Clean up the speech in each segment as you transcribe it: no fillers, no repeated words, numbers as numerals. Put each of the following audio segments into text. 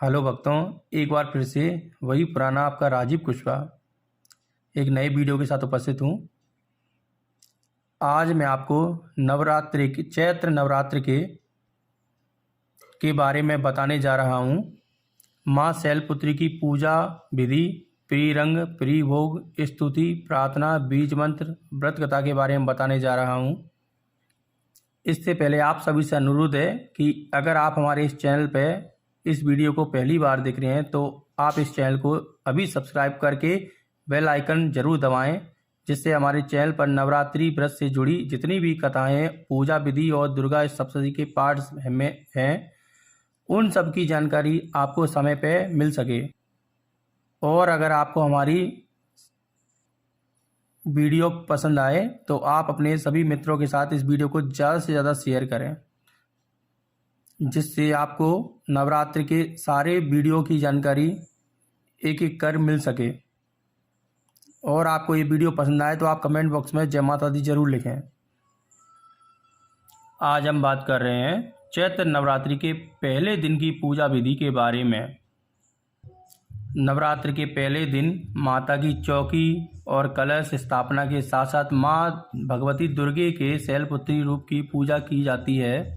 Hello भक्तों, एक बार फिर से वही पुराना आपका राजीव कुशवाहा एक नए वीडियो के साथ उपस्थित हूँ। आज मैं आपको नवरात्रि के चैत्र नवरात्र के बारे में बताने जा रहा हूँ। माँ शैलपुत्री की पूजा विधि, प्रिय रंग, प्रिय भोग, स्तुति, प्रार्थना, बीज मंत्र, व्रत कथा के बारे में बताने जा रहा हूँ। इससे पहले आप सभी से अनुरोध है कि अगर आप हमारे इस चैनल पर इस वीडियो को पहली बार देख रहे हैं तो आप इस चैनल को अभी सब्सक्राइब करके बेल आइकन जरूर दबाएं, जिससे हमारे चैनल पर नवरात्रि व्रत से जुड़ी जितनी भी कथाएं, पूजा विधि और दुर्गा सप्तशती के पाठ में हैं, उन सब की जानकारी आपको समय पे मिल सके। और अगर आपको हमारी वीडियो पसंद आए तो आप अपने सभी मित्रों के साथ इस वीडियो को ज़्यादा से ज़्यादा शेयर करें, जिससे आपको नवरात्रि के सारे वीडियो की जानकारी एक एक कर मिल सके। और आपको ये वीडियो पसंद आए तो आप कमेंट बॉक्स में जय माता दी जरूर लिखें। आज हम बात कर रहे हैं चैत्र नवरात्रि के पहले दिन की पूजा विधि के बारे में। नवरात्र के पहले दिन माता की चौकी और कलश स्थापना के साथ साथ माँ भगवती दुर्गे के शैलपुत्री रूप की पूजा की जाती है।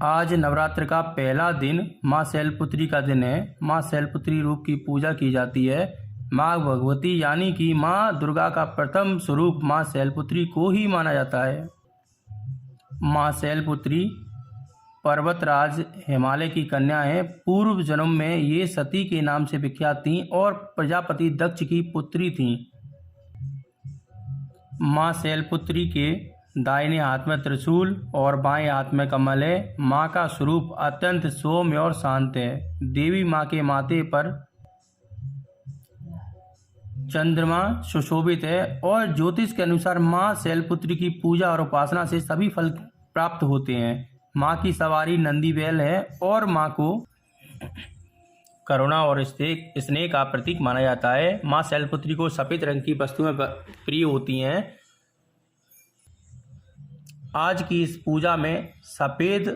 आज नवरात्र का पहला दिन माँ शैलपुत्री का दिन है। माँ शैलपुत्री रूप की पूजा की जाती है। माँ भगवती यानी कि माँ दुर्गा का प्रथम स्वरूप माँ शैलपुत्री को ही माना जाता है। माँ शैलपुत्री पर्वतराज हिमालय की कन्या है। पूर्व जन्म में ये सती के नाम से विख्यात थीं और प्रजापति दक्ष की पुत्री थीं। माँ शैलपुत्री के दाहिने हाथ में त्रिशूल और बाएं हाथ में कमल है। माँ का स्वरूप अत्यंत सौम्य और शांत है। देवी माँ के माथे पर चंद्रमा सुशोभित है और ज्योतिष के अनुसार माँ शैलपुत्री की पूजा और उपासना से सभी फल प्राप्त होते हैं। माँ की सवारी नंदी बैल है और माँ को करुणा और स्नेह का प्रतीक माना जाता है। माँ शैलपुत्री को सफेद रंग की वस्तुएं प्रिय होती हैं। आज की इस पूजा में सफ़ेद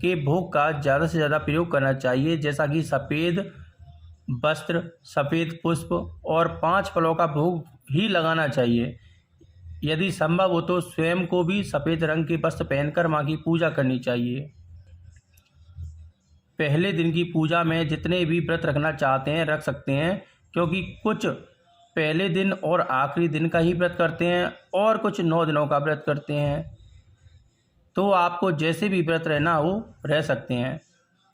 के भोग का ज़्यादा से ज़्यादा प्रयोग करना चाहिए, जैसा कि सफ़ेद वस्त्र, सफ़ेद पुष्प और 5 फलों का भोग ही लगाना चाहिए। यदि संभव हो तो स्वयं को भी सफ़ेद रंग के वस्त्र पहनकर माँ की पूजा करनी चाहिए। पहले दिन की पूजा में जितने भी व्रत रखना चाहते हैं रख सकते हैं, क्योंकि कुछ पहले दिन और आखिरी दिन का ही व्रत करते हैं और कुछ 9 दिनों का व्रत करते हैं। तो आपको जैसे भी व्रत रहना हो रह सकते हैं।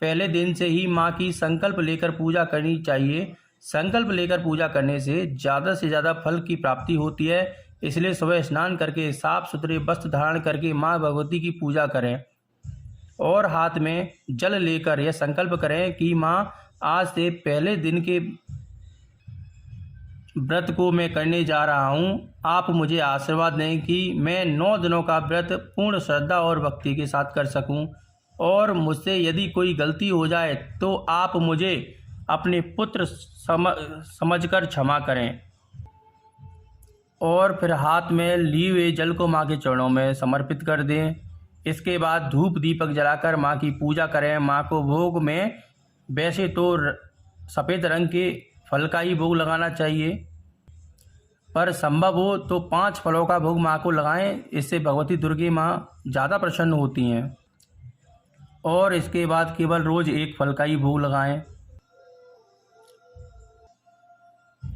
पहले दिन से ही माँ की संकल्प लेकर पूजा करनी चाहिए। संकल्प लेकर पूजा करने से ज़्यादा फल की प्राप्ति होती है। इसलिए सुबह स्नान करके साफ सुथरे वस्त्र धारण करके माँ भगवती की पूजा करें और हाथ में जल लेकर यह संकल्प करें कि माँ आज से पहले दिन के व्रत को मैं करने जा रहा हूँ। आप मुझे आशीर्वाद दें कि मैं 9 दिनों का व्रत पूर्ण श्रद्धा और भक्ति के साथ कर सकूँ, और मुझसे यदि कोई गलती हो जाए तो आप मुझे अपने पुत्र समझकर क्षमा करें। और फिर हाथ में लिए हुए जल को माँ के चरणों में समर्पित कर दें। इसके बाद धूप दीपक जलाकर माँ की पूजा करें। माँ को भोग में वैसे तो सफ़ेद रंग के फल का ही भोग लगाना चाहिए, पर संभव हो तो 5 फलों का भोग माँ को लगाएं। इससे भगवती दुर्गे माँ ज़्यादा प्रसन्न होती हैं। और इसके बाद केवल रोज़ 1 फल का ही भोग लगाएं।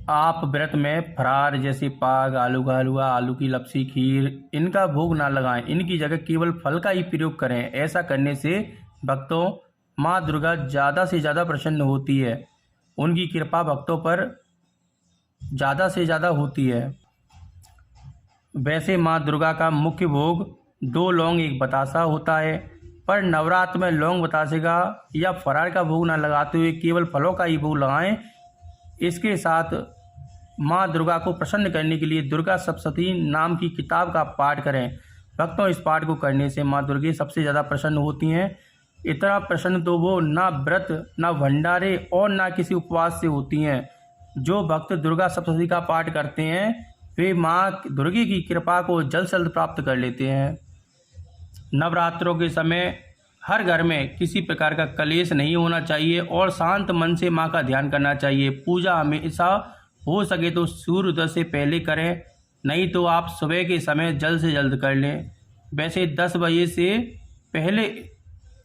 आप व्रत में फरार जैसे पाग, आलू का हलवा, आलू की लपसी, खीर, इनका भोग ना लगाएं। इनकी जगह केवल फल का ही प्रयोग करें। ऐसा करने से भक्तों माँ दुर्गा ज़्यादा से ज़्यादा प्रसन्न होती है। उनकी कृपा भक्तों पर ज़्यादा से ज़्यादा होती है। वैसे माँ दुर्गा का मुख्य भोग 2 लौंग 1 बतासा होता है, पर नवरात्र में लौंग बतासे का या फरार का भोग न लगाते हुए केवल फलों का ही भोग लगाएं। इसके साथ माँ दुर्गा को प्रसन्न करने के लिए दुर्गा सप्तशती नाम की किताब का पाठ करें। भक्तों इस पाठ को करने से माँ दुर्गा सबसे ज़्यादा प्रसन्न होती हैं। इतना प्रसन्न तो वो ना व्रत, ना भंडारे और ना किसी उपवास से होती हैं। जो भक्त दुर्गा सप्तशती का पाठ करते हैं वे माँ दुर्गे की कृपा को जल्द से जल्द प्राप्त कर लेते हैं। नवरात्रों के समय हर घर में किसी प्रकार का कलेश नहीं होना चाहिए और शांत मन से माँ का ध्यान करना चाहिए। पूजा हमेशा हो सके तो सूर्योदय से पहले करें, नहीं तो आप सुबह के समय जल्द से जल्द कर लें। वैसे 10 बजे से पहले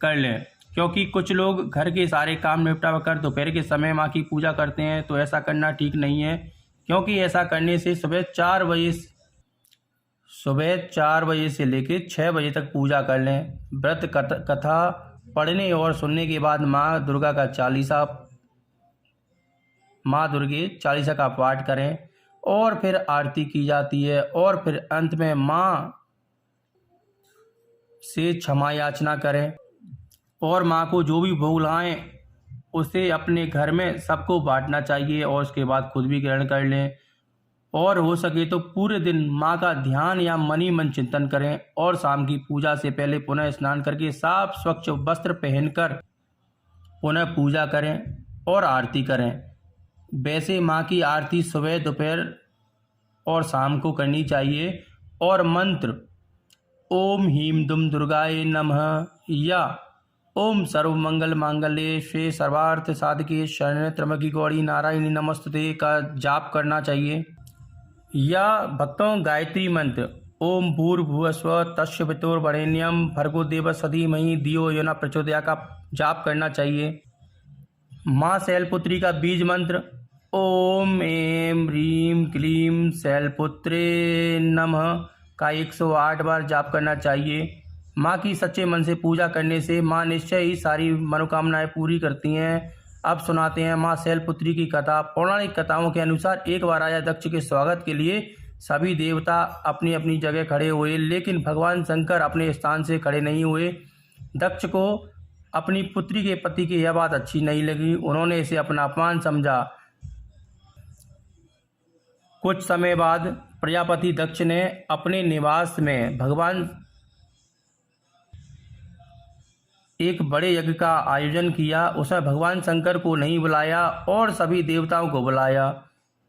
कर लें, क्योंकि कुछ लोग घर के सारे काम निपटा कर दोपहर के समय माँ की पूजा करते हैं, तो ऐसा करना ठीक नहीं है, क्योंकि ऐसा करने से सुबह 4 बजे से लेकर 6 बजे तक पूजा कर लें। व्रत कथा पढ़ने और सुनने के बाद माँ दुर्गे चालीसा का पाठ करें और फिर आरती की जाती है और फिर अंत में माँ से क्षमा याचना करें और माँ को जो भी भोग लाएं उसे अपने घर में सबको बांटना चाहिए और उसके बाद खुद भी ग्रहण कर लें। और हो सके तो पूरे दिन माँ का ध्यान या मनी मन चिंतन करें और शाम की पूजा से पहले पुनः स्नान करके साफ स्वच्छ वस्त्र पहनकर पुनः पूजा करें और आरती करें। वैसे माँ की आरती सुबह दोपहर और शाम को करनी चाहिए और मंत्र ओम ह्रीं दुम दुर्गाय नमः या ओम सर्वमंगल मांगल्ये शिवे सर्वार्थ साधके शरण्ये त्र्यंबके गौरी नारायणी नमस्तुते का जाप करना चाहिए। या भक्तों गायत्री मंत्र ओम भूर्भुवस्व तस्य वितुर्वरेण्यं भर्गो देवस्य धीमहि धियो यो न प्रचोदयात् का जाप करना चाहिए। माँ शैलपुत्री का बीज मंत्र ओम ऐं ह्रीं क्लीं शैलपुत्रे नमः का 108 बार जाप करना चाहिए। माँ की सच्चे मन से पूजा करने से माँ निश्चय ही सारी मनोकामनाएं पूरी करती हैं। अब सुनाते हैं माँ शैलपुत्री की कथा। पौराणिक कथाओं के अनुसार एक बार राजा दक्ष के स्वागत के लिए सभी देवता अपनी अपनी जगह खड़े हुए, लेकिन भगवान शंकर अपने स्थान से खड़े नहीं हुए। दक्ष को अपनी पुत्री के पति की यह बात अच्छी नहीं लगी, उन्होंने इसे अपना अपमान समझा। कुछ समय बाद प्रजापति दक्ष ने अपने निवास में भगवान एक बड़े यज्ञ का आयोजन किया। उसमें भगवान शंकर को नहीं बुलाया और सभी देवताओं को बुलाया।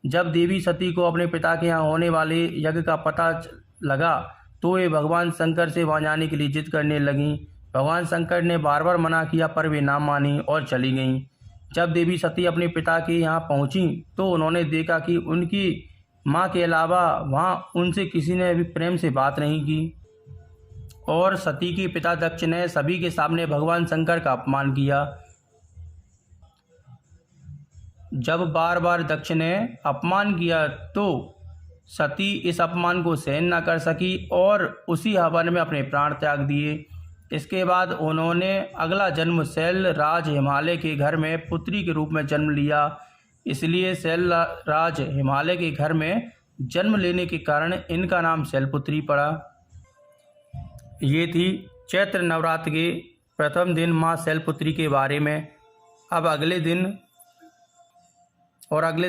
जब देवी सती को अपने पिता के यहाँ होने वाले यज्ञ का पता लगा तो वे भगवान शंकर से वहाँ जाने के लिए जिद करने लगीं। भगवान शंकर ने बार बार मना किया पर वे ना मानी और चली गईं। जब देवी सती अपने पिता के यहाँ पहुँची तो उन्होंने देखा कि उनकी माँ के अलावा वहाँ उनसे किसी ने भी प्रेम से बात नहीं की और सती के पिता दक्ष ने सभी के सामने भगवान शंकर का अपमान किया। जब बार बार दक्ष ने अपमान किया तो सती इस अपमान को सहन न कर सकी और उसी हवन में अपने प्राण त्याग दिए। इसके बाद उन्होंने अगला जन्म शैलराज हिमालय के घर में पुत्री के रूप में जन्म लिया। इसलिए शैलराज हिमालय के घर में जन्म लेने के कारण इनका नाम शैलपुत्री पड़ा। ये थी चैत्र नवरात्र के प्रथम दिन माँ शैलपुत्री के बारे में। अब अगले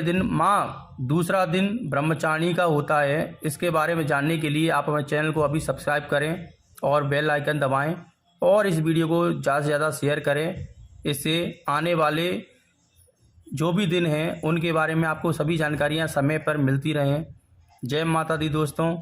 दिन माँ दूसरा दिन ब्रह्मचारिणी का होता है। इसके बारे में जानने के लिए आप हमारे चैनल को अभी सब्सक्राइब करें और बेल आइकन दबाएं और इस वीडियो को ज़्यादा से ज़्यादा शेयर करें। इससे आने वाले जो भी दिन हैं उनके बारे में आपको सभी जानकारियाँ समय पर मिलती रहें। जय माता दी दोस्तों।